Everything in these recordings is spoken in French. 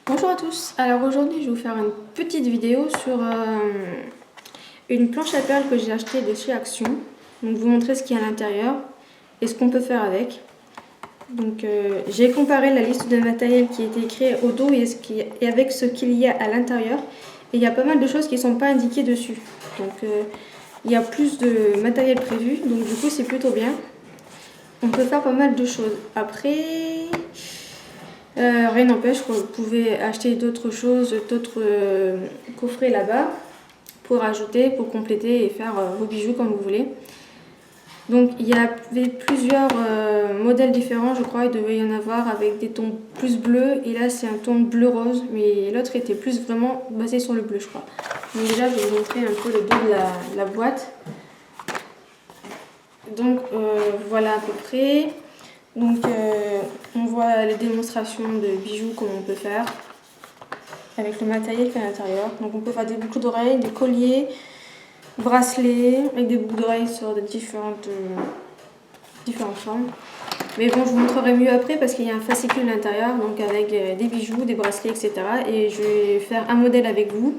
Bonjour à tous, alors aujourd'hui je vais vous faire une petite vidéo sur une planche à perles que j'ai achetée de chez Action. Donc vous montrer ce qu'il y a à l'intérieur et ce qu'on peut faire avec. Donc j'ai comparé la liste de matériel qui était écrit au dos et avec ce qu'il y a à l'intérieur. Et il y a pas mal de choses qui ne sont pas indiquées dessus. Donc il y a plus de matériel prévu, donc du coup c'est plutôt bien. On peut faire pas mal de choses. Après... rien n'empêche que vous pouvez acheter d'autres choses, d'autres coffrets là-bas pour rajouter, pour compléter et faire vos bijoux comme vous voulez. Donc il y avait plusieurs modèles différents, je crois. Il devait y en avoir avec des tons plus bleus et là c'est un ton bleu rose, mais l'autre était plus vraiment basé sur le bleu, je crois. Donc déjà je vais vous montrer un peu le dos de la boîte. Donc voilà à peu près. Donc on voit les démonstrations de bijoux comme on peut faire avec le matériel qui est à l'intérieur. Donc on peut faire des boucles d'oreilles, des colliers, bracelets avec des boucles d'oreilles sur de différentes formes. Mais bon, je vous montrerai mieux après parce qu'il y a un fascicule à l'intérieur, donc avec des bijoux, des bracelets, etc. Et je vais faire un modèle avec vous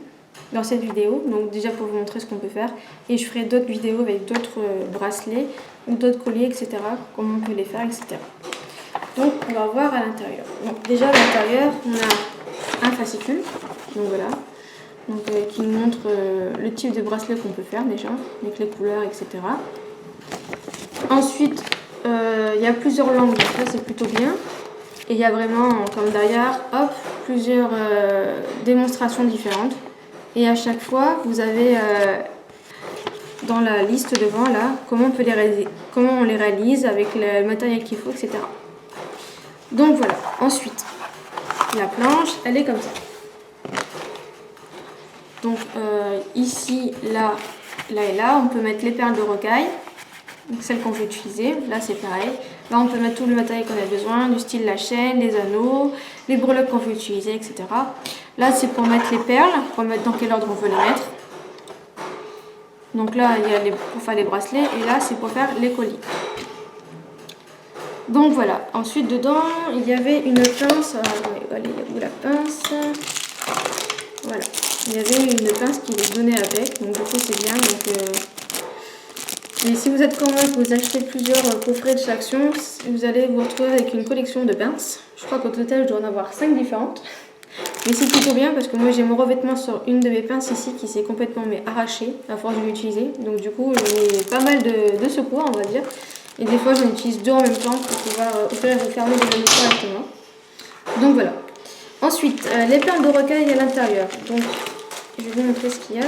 dans cette vidéo, donc déjà pour vous montrer ce qu'on peut faire. Et je ferai d'autres vidéos avec d'autres bracelets ou d'autres colliers, etc. Comment on peut les faire, etc. Donc on va voir à l'intérieur. Donc déjà à l'intérieur, on a un fascicule, donc voilà, donc, qui nous montre le type de bracelet qu'on peut faire déjà, avec les couleurs, etc. Ensuite, il y a plusieurs langues, donc ça c'est plutôt bien. Et il y a vraiment, comme derrière, hop, plusieurs démonstrations différentes. Et à chaque fois, vous avez dans la liste devant là, comment on les réalise avec le matériel qu'il faut, etc. Donc voilà, ensuite, la planche, elle est comme ça. Donc ici, là et là, on peut mettre les perles de rocaille, donc celles qu'on veut utiliser. Là c'est pareil. Là on peut mettre tout le matériel qu'on a besoin, du style la chaîne, les anneaux, les breloques qu'on veut utiliser, etc. Là c'est pour mettre les perles, pour mettre dans quel ordre on veut les mettre. Donc là il y a pour faire les bracelets et là c'est pour faire les colliers. Donc voilà, ensuite dedans il y avait une pince, allez, il y a où la pince? Voilà, il y avait une pince qui les donnait avec, donc du coup c'est bien. Et si vous êtes comme moi que vous achetez plusieurs coffrets de chaque action, vous allez vous retrouver avec une collection de pinces. Je crois qu'au total je dois en avoir 5 différentes. Mais c'est plutôt bien parce que moi j'ai mon revêtement sur une de mes pinces ici qui s'est complètement arrachée à force de l'utiliser. Donc du coup j'en ai pas mal de secours on va dire. Et des fois j'en utilise deux en même temps pour pouvoir ouvrir et refermer les anneaux correctement. Donc voilà. Ensuite, les perles de rocaille à l'intérieur. Donc je vais vous montrer ce qu'il y a.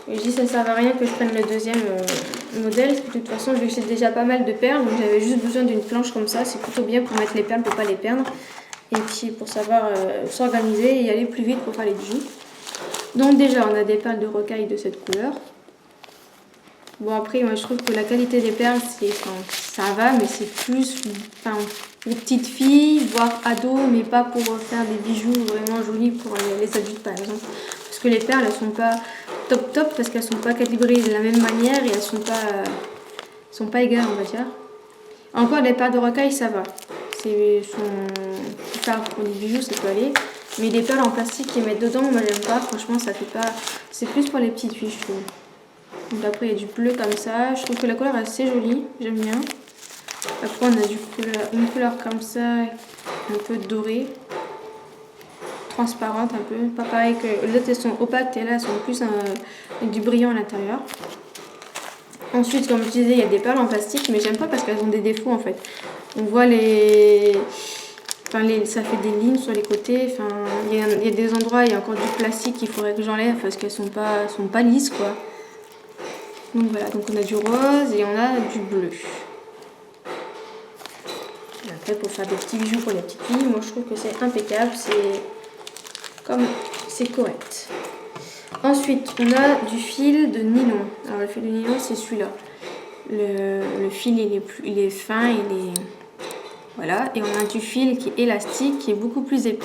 Et je dis ça ne sert à rien que je prenne le deuxième modèle. De toute façon vu que j'ai déjà pas mal de perles, donc j'avais juste besoin d'une planche comme ça. C'est plutôt bien pour mettre les perles pour pas les perdre. Et puis pour savoir s'organiser et aller plus vite pour faire les bijoux. Donc déjà on a des perles de rocaille de cette couleur. Bon après moi je trouve que la qualité des perles ça va, mais c'est plus pour petites filles, voire ados, mais pas pour faire des bijoux vraiment jolis pour les adultes par exemple. Parce que les perles elles sont pas top parce qu'elles sont pas calibrées de la même manière et elles sont pas égales on va dire. Encore les perles de rocaille ça va. Pour les bijoux ça peut aller. Mais les perles en plastique qu'ils mettent dedans, moi j'aime pas, franchement ça fait pas. C'est plus pour les petites filles je trouve. Donc après il y a du bleu comme ça, je trouve que la couleur est assez jolie, j'aime bien. Après on a une couleur comme ça, un peu dorée, transparente un peu, pas pareil que les autres elles sont opaques et là elles sont plus avec du brillant à l'intérieur. Ensuite comme je disais il y a des perles en plastique mais j'aime pas parce qu'elles ont des défauts en fait. On voit ça fait des lignes sur les côtés, il y a des endroits, il y a encore du plastique qu'il faudrait que j'enlève parce qu'elles sont pas lisses quoi. Donc voilà, donc on a du rose et on a du bleu. Et après pour faire des petits bijoux pour les petites filles, moi je trouve que c'est impeccable, c'est correct. Ensuite on a du fil de nylon. Alors le fil de nylon c'est celui-là. Le fil il est fin, voilà, et on a du fil qui est élastique, qui est beaucoup plus épais.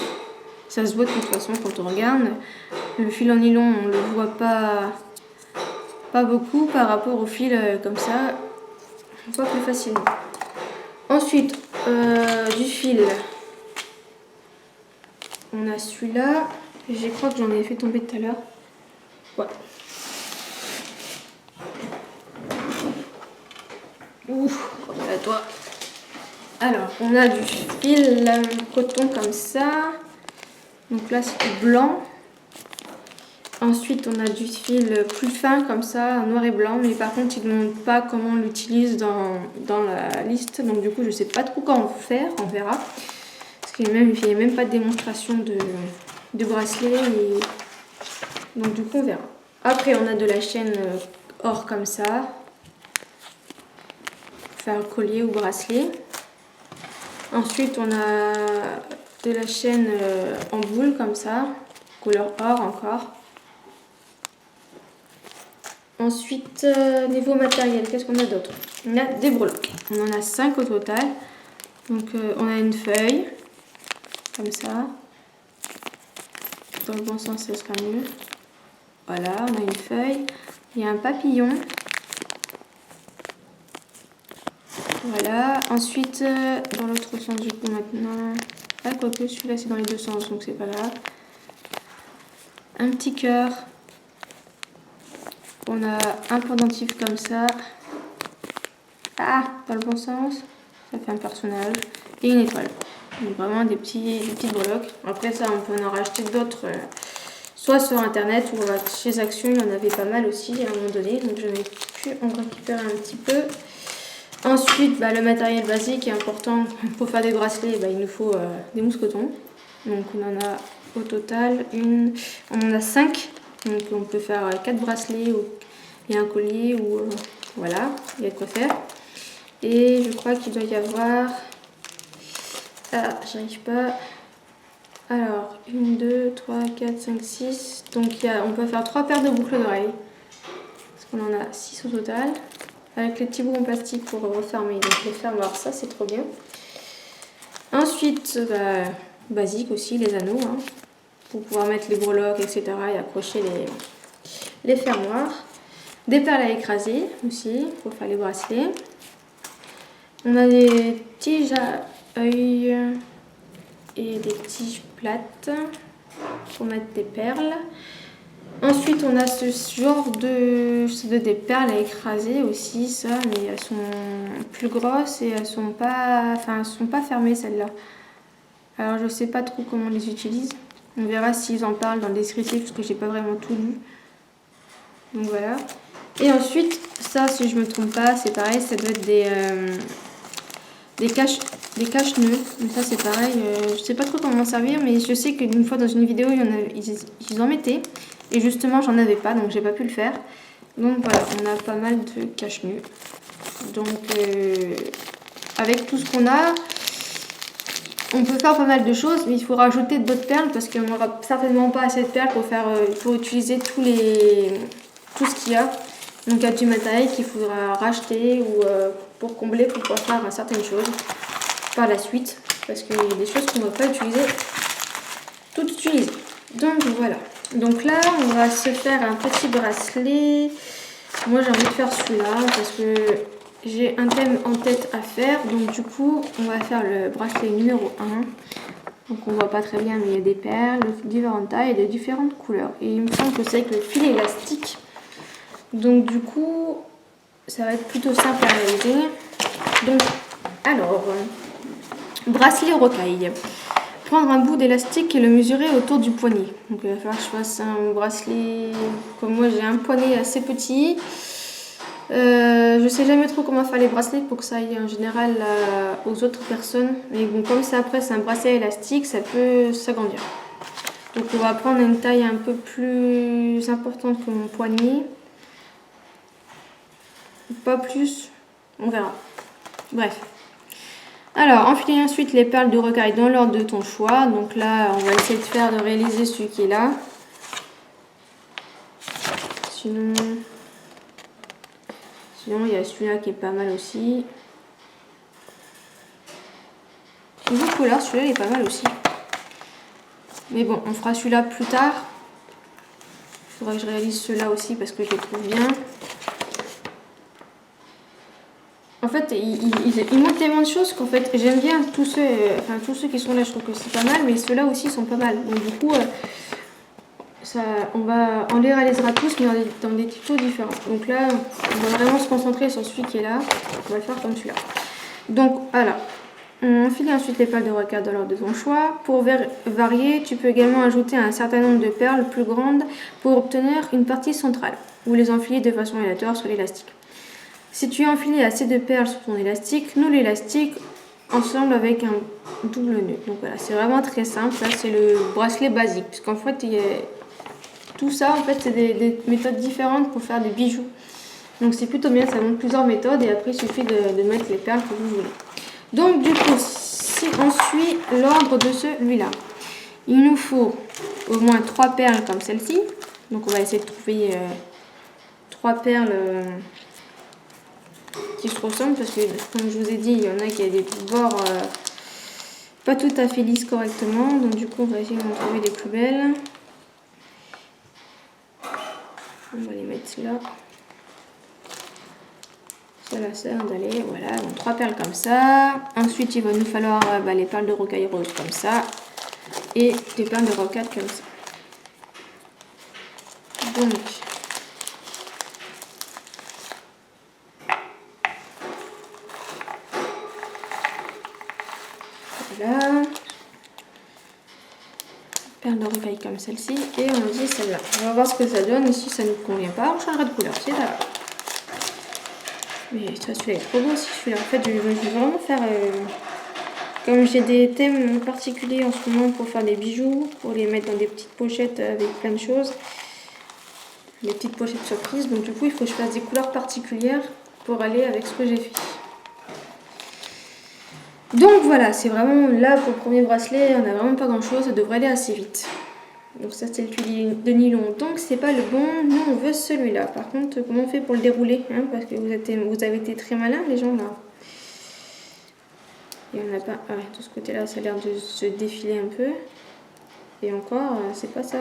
Ça se voit de toute façon quand on regarde. Le fil en nylon on le voit pas beaucoup par rapport au fil comme ça, on voit plus facilement. Ensuite, du fil on a celui-là. Je crois que j'en ai fait tomber tout à l'heure. Ouais. Ouf, à toi. Alors, on a du fil coton comme ça. Donc là, c'est du blanc. Ensuite, on a du fil plus fin comme ça, noir et blanc. Mais par contre, ils ne demandent pas comment on l'utilise dans la liste. Donc du coup, je ne sais pas trop comment faire. On verra. Parce qu'il n'y a même pas de démonstration de bracelet. Donc du coup, on verra. Après, on a de la chaîne or comme ça. Pour faire collier ou bracelet. Ensuite, on a de la chaîne en boule comme ça. Couleur or encore. Ensuite, niveau matériel, qu'est-ce qu'on a d'autre? On a des breloques. On en a 5 au total. Donc, on a une feuille, comme ça. Dans le bon sens, ce sera mieux. Voilà, on a une feuille. Il y a un papillon. Voilà. Ensuite, dans l'autre sens, du coup, maintenant... Ah, quoique, celui-là, c'est dans les deux sens, donc c'est pas grave. Un petit cœur. On a un pendentif comme ça. Ah, dans le bon sens. Ça fait un personnage. Et une étoile. Donc vraiment des petites breloques. Après ça, on peut en racheter d'autres. Soit sur internet ou chez Action, il y en avait pas mal aussi à un moment donné. Donc j'en ai pu en récupérer un petit peu. Ensuite, le matériel basique est important. Pour faire des bracelets, il nous faut des mousquetons. Donc on en a au total on en a 5. Donc on peut faire 4 bracelets et un collier ou voilà, il y a de quoi faire. Et je crois qu'il doit y avoir... Ah, j'arrive pas. Alors, 1, 2, 3, 4, 5, 6. Donc on peut faire 3 paires de boucles d'oreilles. Parce qu'on en a 6 au total. Avec les petits bouts en plastique pour refermer. Donc les fermoirs, ça c'est trop bien. Ensuite, basique aussi, les anneaux. Hein, pour pouvoir mettre les breloques, etc. et accrocher les fermoirs. Des perles à écraser aussi pour faire les bracelets. On a des tiges à œil et des tiges plates pour mettre des perles. Ensuite, on a ce genre des perles à écraser aussi, ça, mais elles sont plus grosses et elles sont pas fermées celles-là. Alors, je sais pas trop comment on les utilise. On verra s'ils en parlent dans le descriptif parce que j'ai pas vraiment tout lu. Donc voilà. Et ensuite, ça, si je me trompe pas, c'est pareil, ça doit être des cache-nœuds. Donc ça, c'est pareil, je sais pas trop comment m'en servir, mais je sais qu'une fois dans une vidéo, ils en mettaient. Et justement, j'en avais pas, donc j'ai pas pu le faire. Donc voilà, on a pas mal de cache-nœuds. Donc, avec tout ce qu'on a, on peut faire pas mal de choses, mais il faut rajouter d'autres perles parce qu'on n'aura certainement pas assez de perles pour utiliser tout ce qu'il y a. Donc il y a du matériel qu'il faudra racheter ou pour combler pour pouvoir faire certaines choses par la suite. Parce qu'il y a des choses qu'on ne va pas toutes utiliser. Donc voilà. Donc là, on va se faire un petit bracelet. Moi j'ai envie de faire celui-là parce que j'ai un thème en tête à faire. Donc du coup, on va faire le bracelet numéro 1. Donc on voit pas très bien, mais il y a des perles de différentes tailles et de différentes couleurs. Et il me semble que c'est avec le fil élastique. Donc du coup, ça va être plutôt simple à réaliser. Donc, alors, bracelet rocaille. Prendre un bout d'élastique et le mesurer autour du poignet. Donc il va falloir que je fasse un bracelet, comme moi j'ai un poignet assez petit. Je sais jamais trop comment faire les bracelets pour que ça aille en général aux autres personnes. Mais bon, comme ça après c'est un bracelet élastique, ça peut s'agrandir. Donc on va prendre une taille un peu plus importante que mon poignet. Pas plus, on verra. Bref. Alors, enfiler ensuite les perles de rocaille dans l'ordre de ton choix. Donc là, on va essayer de réaliser celui qui est là. Sinon, il y a celui-là qui est pas mal aussi. Niveau couleur, celui-là il est pas mal aussi. Mais bon, on fera celui-là plus tard. Il faudra que je réalise ceux-là aussi parce que je les trouve bien. fait, il montre tellement de choses qu'en fait, j'aime bien tous ceux qui sont là, je trouve que c'est pas mal, mais ceux-là aussi sont pas mal. Donc du coup, on les réalisera tous, mais dans des tutos différents. Donc là, on va vraiment se concentrer sur celui qui est là. On va le faire comme celui-là. Donc voilà. On enfile ensuite les perles de rocade dans l'ordre de ton choix. Pour varier, tu peux également ajouter un certain nombre de perles plus grandes pour obtenir une partie centrale, ou les enfiler de façon aléatoire sur l'élastique. Si tu as enfilé assez de perles sur ton élastique, noue l'élastique ensemble avec un double nœud. Donc voilà, c'est vraiment très simple. Ça, c'est le bracelet basique, puisqu'en fait, tout ça, en fait, c'est des méthodes différentes pour faire des bijoux. Donc c'est plutôt bien, ça montre plusieurs méthodes et après il suffit de mettre les perles que vous voulez. Donc du coup, si on suit l'ordre de celui-là, il nous faut au moins 3 perles comme celle-ci. Donc on va essayer de trouver 3 perles qui se ressemblent parce que comme je vous ai dit, il y en a qui a des bords pas tout à fait lisses correctement. Donc du coup, on va essayer d'en trouver les plus belles. On va les mettre là. Ça va l'air d'aller, voilà, donc 3 perles comme ça. Ensuite, il va nous falloir les perles de rocaille rose comme ça. Et des perles de rocade comme ça. Donc, voilà. Perles de rocaille comme celle-ci. Et on dit celle-là. On va voir ce que ça donne. Et si ça ne nous convient pas, on changera de couleur. C'est ça. Mais ça, celui-là est trop beau aussi. Celui-là, en fait, je vais vraiment faire... Comme j'ai des thèmes particuliers en ce moment pour faire des bijoux, pour les mettre dans des petites pochettes avec plein de choses, des petites pochettes surprises, donc du coup il faut que je fasse des couleurs particulières pour aller avec ce que j'ai fait. Donc voilà, c'est vraiment là pour le premier bracelet, on n'a vraiment pas grand chose, ça devrait aller assez vite. Donc ça c'est le tuile de nylon, donc c'est pas le bon, nous on veut celui-là. Par contre, comment on fait pour le dérouler hein, parce que vous avez été très malins les gens là. Il n'y en a pas. Ah, de ce côté-là, ça a l'air de se défiler un peu. Et encore, c'est pas ça.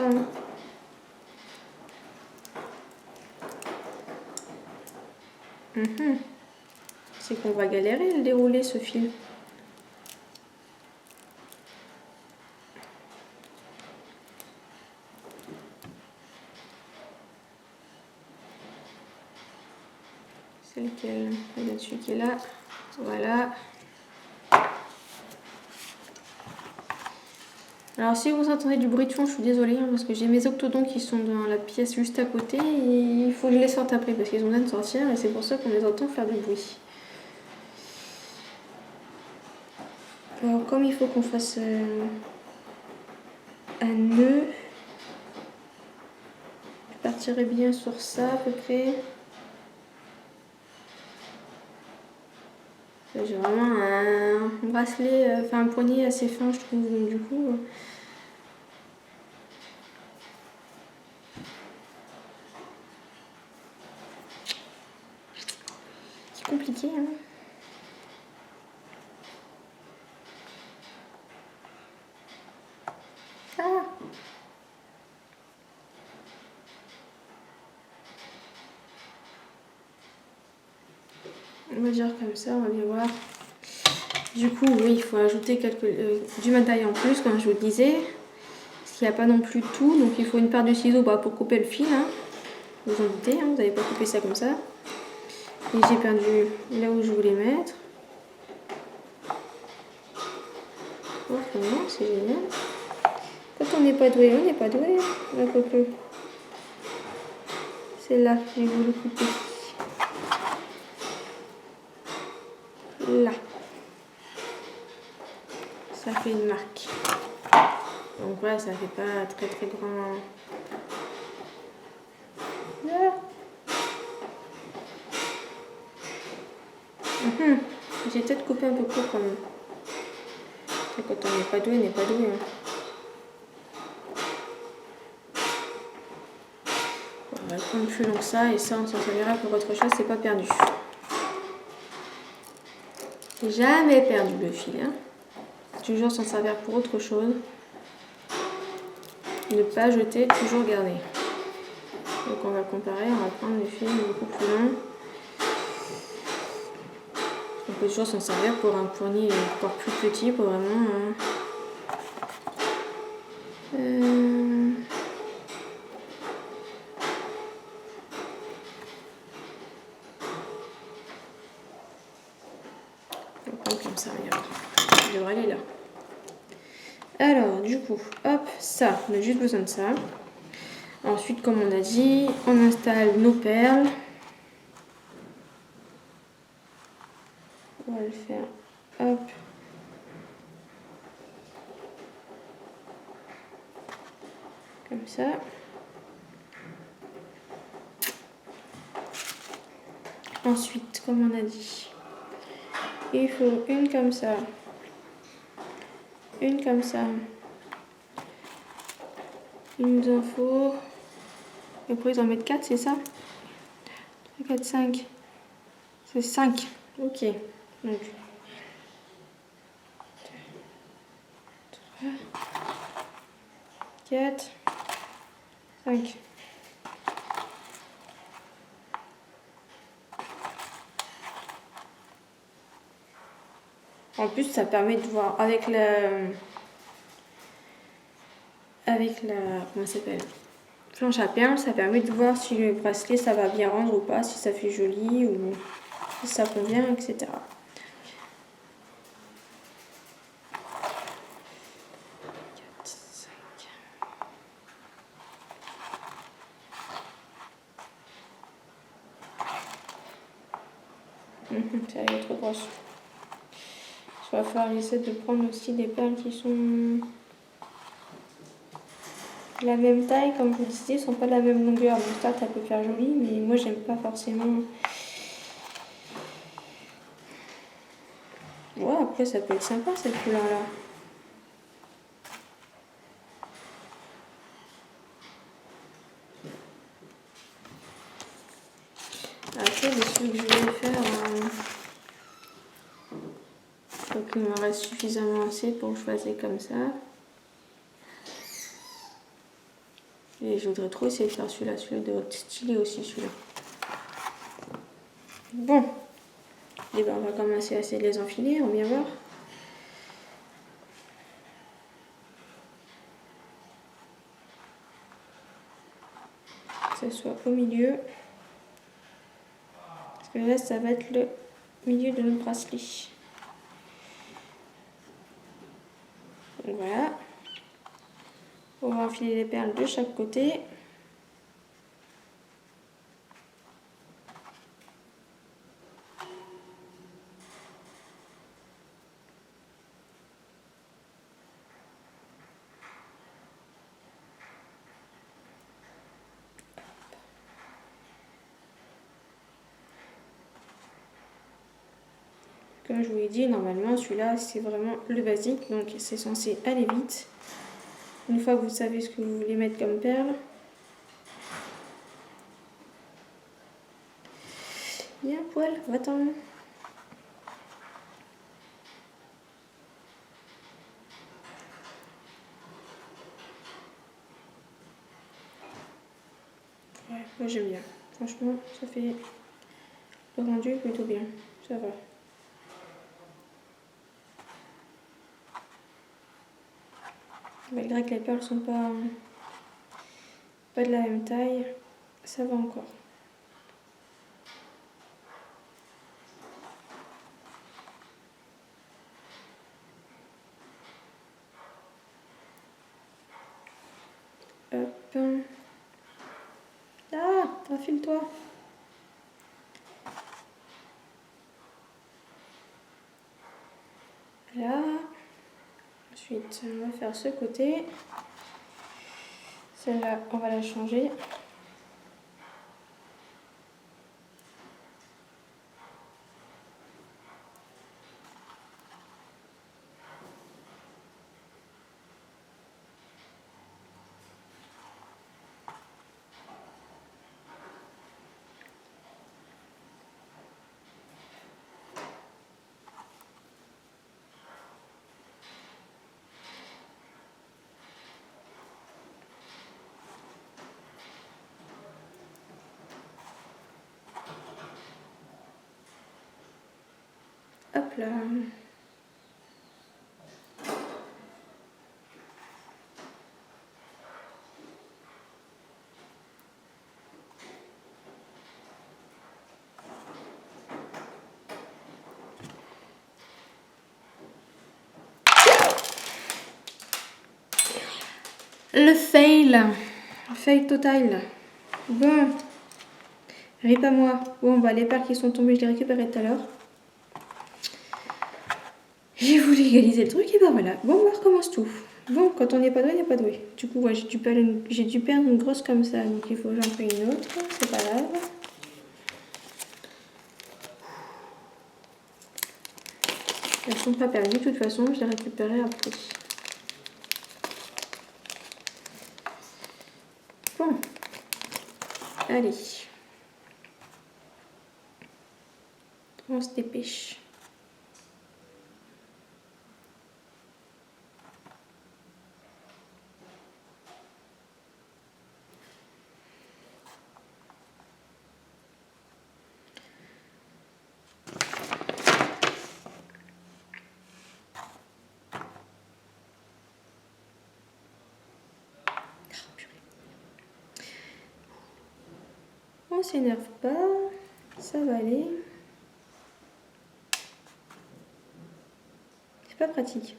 Hein. C'est qu'on va galérer à le dérouler ce fil. C'est lequel? Il y a celui qui est là. Voilà. Alors si vous entendez du bruit de fond, je suis désolée hein, parce que j'ai mes octodons qui sont dans la pièce juste à côté et il faut que je les sorte après parce qu'ils ont besoin de sortir et c'est pour ça qu'on les entend faire du bruit. Alors comme il faut qu'on fasse un nœud, je partirai bien sur ça à peu près. J'ai vraiment un bracelet, un poignet assez fin je trouve donc du coup... C'est compliqué hein. Ah. On va dire comme ça, on va bien voir. Du coup, oui, il faut ajouter du matériel en plus, comme je vous le disais. Parce qu'il n'y a pas non plus tout, donc il faut une paire de ciseaux pour couper le fil. Hein. Vous en doutez, hein, vous n'allez pas couper ça comme ça. Et j'ai perdu là où je voulais mettre. Oh, vraiment, c'est génial. Quand on n'est pas doué, on n'est pas doué. C'est là que j'ai voulu couper. Là. Ça fait une marque. Donc voilà, ça fait pas très très grand. Là. J'ai peut-être coupé un peu court quand même. Quand on n'est pas doué, on n'est pas doué. Hein. On va prendre plus long que ça et ça on s'en servira pour autre chose, c'est pas perdu. Jamais perdu le fil. Hein. Toujours s'en servir pour autre chose. Ne pas jeter, toujours garder. Donc on va comparer, on va prendre le fil beaucoup plus long. peut toujours s'en servir pour un poignet encore plus petit, pour vraiment... Comme ça, regarde. Il devrait aller là. Alors, du coup, hop, ça, on a juste besoin de ça. Ensuite, comme on a dit, on installe nos perles. On va le faire, hop. Comme ça. Ensuite, comme on a dit, il faut une comme ça. Une comme ça. Il nous en faut... Et après, ils en mettent 4, c'est ça? 3, 4, 5. C'est 5. Ok. Donc... 3, 4, 5. En plus, ça permet de voir avec la comment ça s'appelle, planche à perles, ça permet de voir si le bracelet ça va bien rendre ou pas, si ça fait joli ou si ça convient, etc. 4, 5. Ça va être trop grosse. Il va falloir essayer de prendre aussi des perles qui sont la même taille, comme je vous disais, sont pas de la même longueur. Donc ça peut faire joli, mais moi j'aime pas forcément. Ouais, après ça peut être sympa cette couleur-là. Après, les trucs que je vais faire, faut qu'il me reste suffisamment assez pour que je fasse comme ça. Et je voudrais trop essayer de faire celui-là. Celui-là doit être stylé aussi, celui-là. Bon. Et ben, on va commencer à essayer de les enfiler, on va bien voir. Que ça soit au milieu. Parce que là, ça va être le milieu de notre bracelet. Donc voilà. On va enfiler les perles de chaque côté. Comme je vous l'ai dit, normalement celui-là c'est vraiment le basique, donc c'est censé aller vite. Une fois que vous savez ce que vous voulez mettre comme perle. Viens poil, va-t'en. Ouais, moi j'aime bien. Franchement, ça fait le rendu plutôt bien. Ça va. Malgré que les perles sont pas de la même taille, ça va encore. Hop. Ah, enfile-toi. Là. Ensuite, on va faire ce côté. Celle-là, on va la changer. Hop là. Le fail total. Bon, rip à moi. Bon, bah les perles qui sont tombées, je les récupérais tout à l'heure. J'ai voulu égaliser le truc et bah voilà. Bon, on recommence tout. Bon, quand on n'est pas doué, il n'y a pas doué. Du coup, ouais, j'ai dû perdre une grosse comme ça, donc il faut que j'en fasse une autre. C'est pas grave. Elles sont pas perdues, de toute façon, je les récupérerai après. Bon, allez. On se dépêche. On s'énerve pas, ça va aller. C'est pas pratique.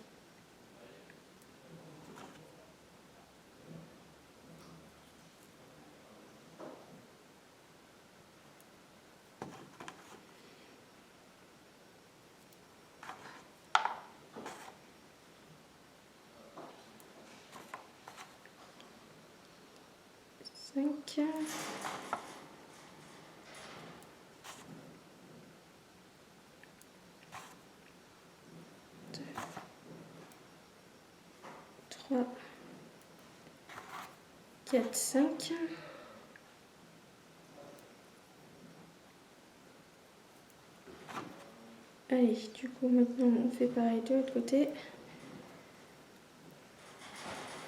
Cinq. 3, 4, 5. Allez, du coup, maintenant, on fait pareil de l'autre côté.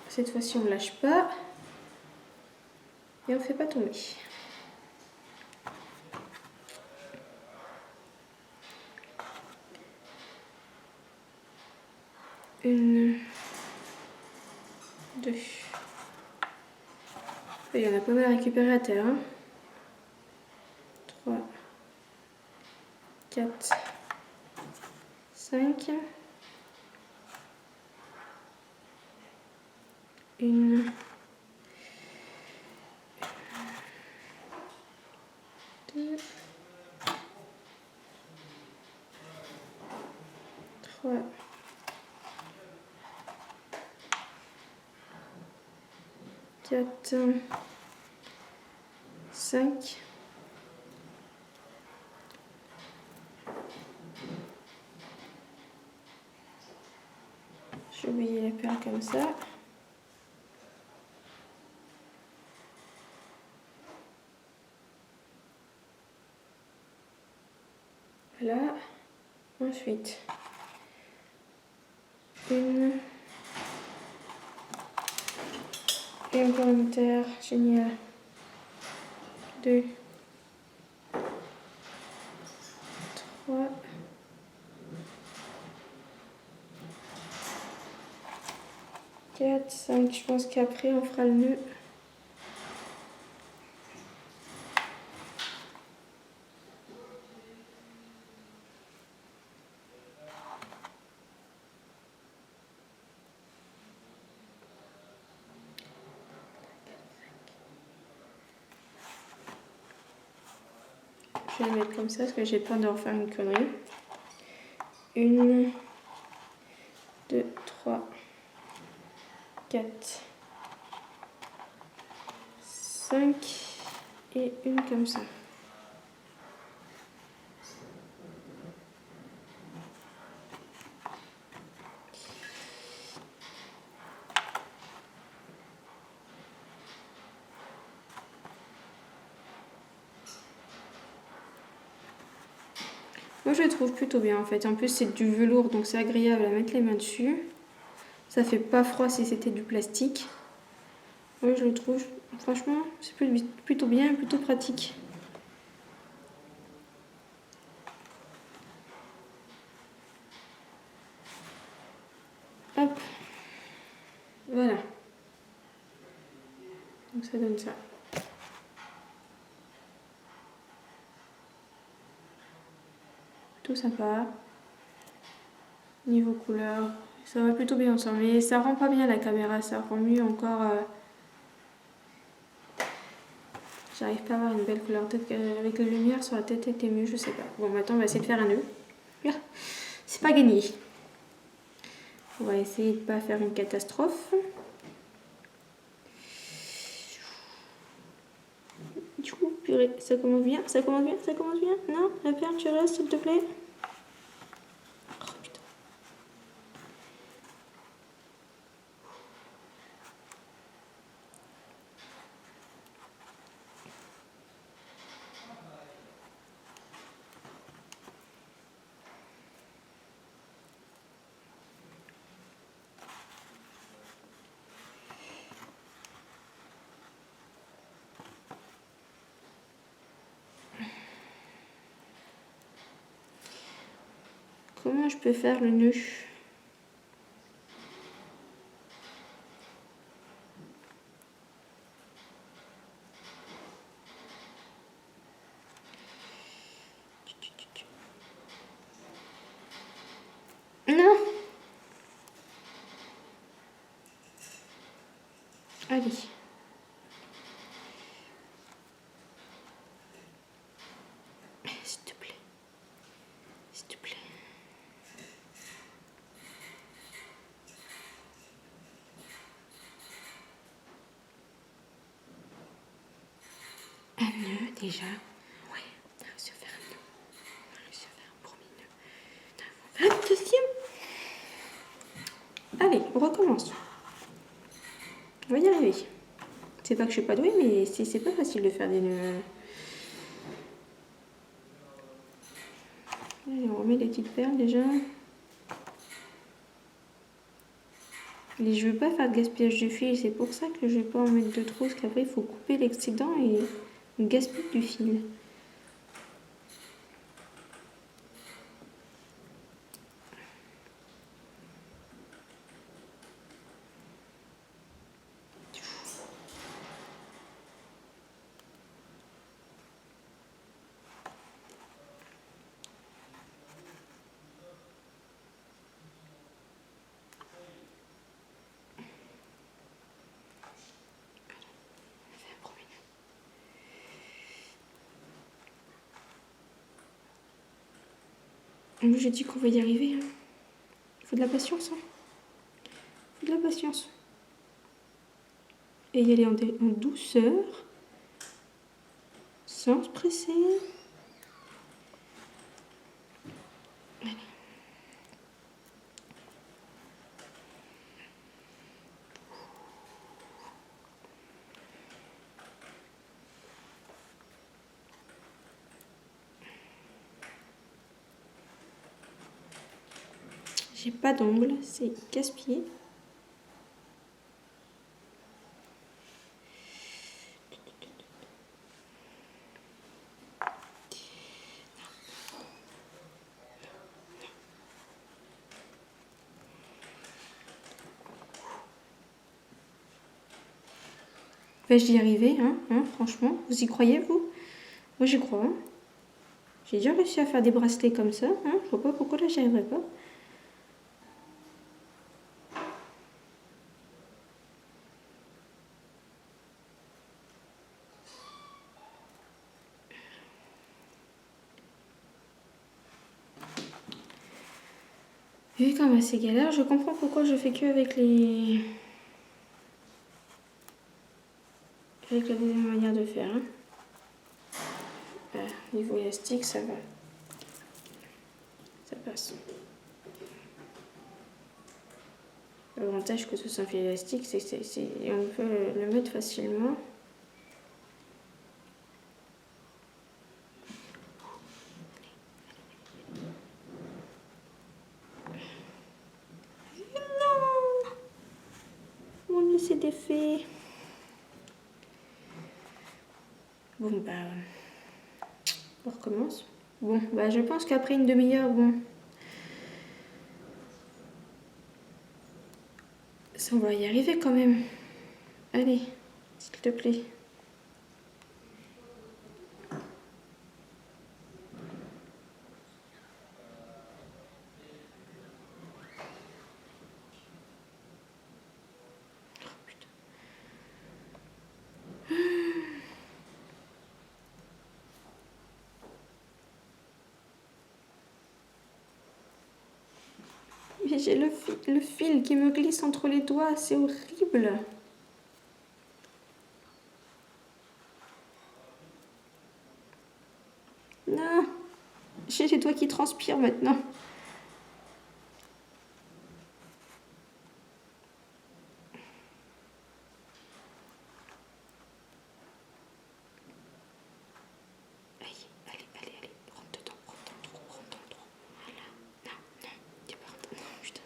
Cette fois-ci, on ne lâche pas. Et on ne fait pas tomber. Une, deux. Il y en a pas mal à récupérer à terre. 3, 4, 5. Une, deux, 3, 4, 5. J'ai oublié les perles comme ça. Voilà. Ensuite, une complémentaire, génial. 2, 3, 4, 5. Je pense qu'après on fera le nœud. Je vais le mettre comme ça parce que j'ai peur de refaire une connerie. 1, 2, 3, 4, 5 et une comme ça. Moi je le trouve plutôt bien en fait. En plus c'est du velours donc c'est agréable à mettre les mains dessus. Ça fait pas froid si c'était du plastique. Moi je le trouve franchement c'est plutôt bien et plutôt pratique. Voilà. Donc ça donne ça. Tout sympa. Niveau couleur, ça va plutôt bien ensemble. Mais ça rend pas bien la caméra, ça rend mieux encore. J'arrive pas à avoir une belle couleur. Peut-être qu'avec la lumière sur la tête était mieux, je sais pas. Bon, maintenant on va essayer de faire un nœud. C'est pas gagné. On va essayer de pas faire une catastrophe. Du coup, purée, ça commence bien, ça commence bien, ça commence bien. Non, la perle, tu restes, s'il te plaît. Oh putain. Comment je peux faire le nœud? Non. Allez. S'il te plaît. S'il te plaît. Un nœud déjà. Ouais, on a réussi à faire un nœud. On a réussi à faire un premier nœud. On va faire un deuxième. Allez, on recommence. On va y arriver. C'est pas que je suis pas douée, mais c'est pas facile de faire des nœuds. Allez, on remet les petites perles déjà. Et je veux pas faire de gaspillage de fil, c'est pour ça que je vais pas en mettre de trop, parce qu'après il faut couper l'excédent et on gaspille du fil. J'ai dit qu'on va y arriver. Hein. Il faut de la patience. Hein. Il faut de la patience. Et y aller en douceur, sans se presser. Allez. J'ai pas d'ongle, c'est casse-pied. Vais-je y arriver, hein, franchement? Vous y croyez, vous? Moi, j'y crois. Hein. J'ai déjà réussi à faire des bracelets comme ça. Hein. Je vois pas pourquoi là, j'y arriverai pas. Vu comme c'est galère, je comprends pourquoi je fais que avec les... Avec la deuxième manière de faire. Hein. Niveau élastique, ça va. Ça passe. L'avantage que ce soit un fil élastique, c'est on peut le mettre facilement. Non! Mon nez s'est défait. Bon, bah... On recommence. Bon, bah je pense qu'après une demi-heure, bon... On va y arriver quand même. Allez, s'il te plaît. Mais j'ai le fil qui me glisse entre les doigts, c'est horrible. Non, j'ai les doigts qui transpirent maintenant. Allez, rentre dedans, rentre dans le trou. Voilà. Non, t'es pas rentré. Non, putain.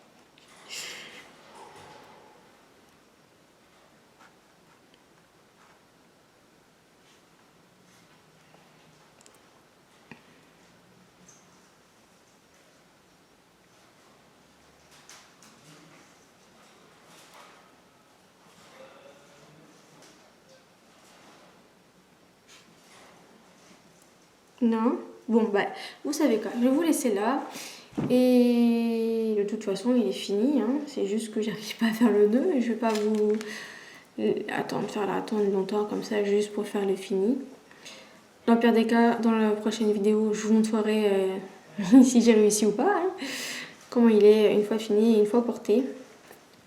Non. Bon, bah, vous savez quoi, je vais vous laisser là. Et de toute façon, il est fini. Hein. C'est juste que j'arrive pas à faire le nœud. Et je vais pas vous attendre longtemps comme ça, juste pour faire le fini. Dans le pire des cas, dans la prochaine vidéo, je vous montrerai si j'ai réussi ou pas. Hein. Comment il est une fois fini et une fois porté.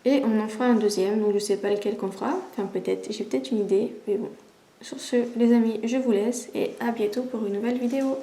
Et on en fera un deuxième. Donc je sais pas lequel qu'on fera. Enfin, j'ai peut-être une idée. Mais bon. Sur ce, les amis, je vous laisse et à bientôt pour une nouvelle vidéo.